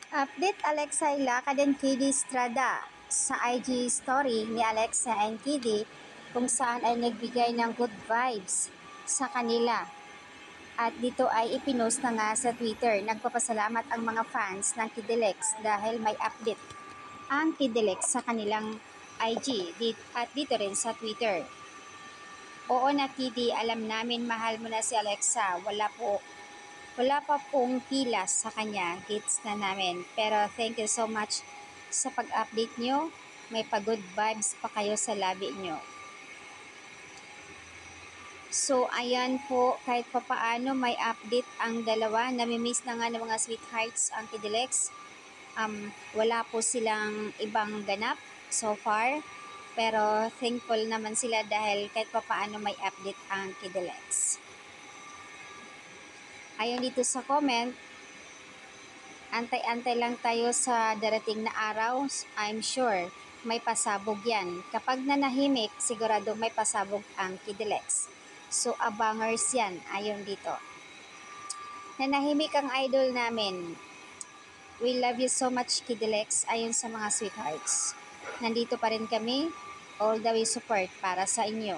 Update Alexa Ilacad and Kiddy Strada sa IG story ni Alexa and Kiddy kung saan ay nagbigay ng good vibes sa kanila. At dito ay ipinost na nga sa Twitter. Nagpapasalamat ang mga fans ng Kidilex dahil may update ang Kidilex sa kanilang IG at dito rin sa Twitter. Oo na Kiddy, alam namin mahal mo na si Alexa. Wala pa pong pilas sa kanya, gets na namin. Pero thank you so much sa pag-update nyo. May pa-good vibes pa kayo sa labi nyo. So, ayan po, kahit papaano may update ang dalawa. Namimiss na nga ng mga sweethearts ang Kidilex. Wala po silang ibang ganap so far. Pero thankful naman sila dahil kahit papaano may update ang Kidilex. Ayon dito sa comment, antay-antay lang tayo sa darating na araw. I'm sure may pasabog yan. Kapag nanahimik, sigurado may pasabog ang Kidilex. So, abangers yan, ayon dito. Nanahimik ang idol namin. We love you so much, Kidilex, ayon sa mga sweethearts. Nandito pa rin kami, all the way support para sa inyo.